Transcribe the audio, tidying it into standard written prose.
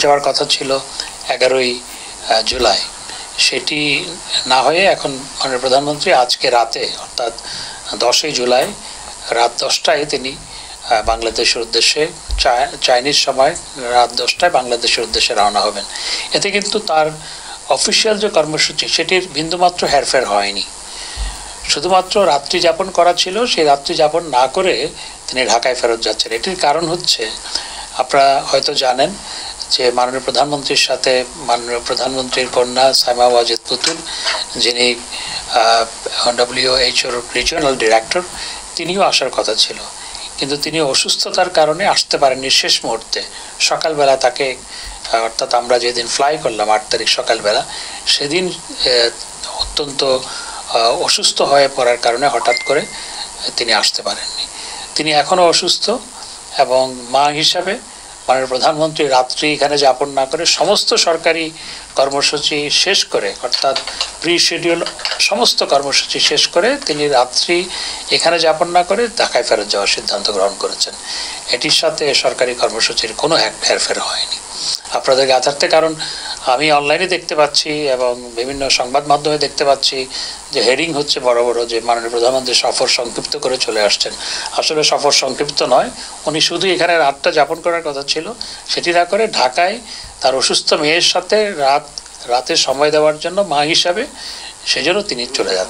যাওয়ার কথা ছিল 11ই জুলাই, সেটি না হয়ে এখন মাননীয় প্রধানমন্ত্রী আজকে রাতে অর্থাৎ 10ই জুলাই রাত 10টায় তিনি বাংলাদেশের উদ্দেশ্যে চাইনিজ সময় রাত 10টায় বাংলাদেশের উদ্দেশ্যে রওনা হবেন। এতে কিন্তু তার অফিসিয়াল যে কর্মসূচি সেটির বিন্দুমাত্র হেরফের হয়নি। শুধুমাত্র রাত্রি যাপন করা ছিল, সেই রাত্রি যাপন না করে তিনি ঢাকায় ফেরত যাচ্ছেন। এটির কারণ হচ্ছে, আপনারা হয়তো জানেন যে মাননীয় প্রধানমন্ত্রীর সাথে মাননীয় প্রধানমন্ত্রীর কন্যা সাইমা ওয়াজেদ পুতুল, যিনি WHO রিজিওনাল ডিরেক্টর, তিনিও আসার কথা ছিল, কিন্তু তিনি অসুস্থতার কারণে আসতে পারেননি। শেষ মুহূর্তে সকালবেলা তাকে, অর্থাৎ আমরা যেদিন ফ্লাই করলাম 8 তারিখ সকালবেলা, সেদিন অত্যন্ত অসুস্থ হয়ে পড়ার কারণে হঠাৎ করে তিনি আসতে পারেননি। তিনি এখনও অসুস্থ এবং মা হিসাবে মাননীয় প্রধানমন্ত্রী রাত্রি এখানে যাপন না করে সমস্ত সরকারি কর্মসূচি শেষ করে, অর্থাৎ প্রি শিডিউল সমস্ত কর্মসূচি শেষ করে তিনি রাত্রি এখানে যাপন না করে ঢাকায় ফেরত যাওয়ার সিদ্ধান্ত গ্রহণ করেছেন। এটির সাথে সরকারি কর্মসূচির কোনো হেরফের হয়নি আপনাদের জ্ঞাতার্থে। কারণ আমি অনলাইনে দেখতে পাচ্ছি এবং বিভিন্ন সংবাদ মাধ্যমে দেখতে পাচ্ছি যে হেডিং হচ্ছে বড় বড় যে মাননীয় প্রধানমন্ত্রী সফর সংক্ষিপ্ত করে চলে আসছেন। আসলে সফর সংক্ষিপ্ত নয়, উনি শুধু এখানে রাতটা যাপন করার কথা ছিল, সেটি না করে ঢাকায় তার অসুস্থ মেয়ের সাথে রাতে সময় দেওয়ার জন্য মা হিসাবে সেজন্য তিনি চলে যান।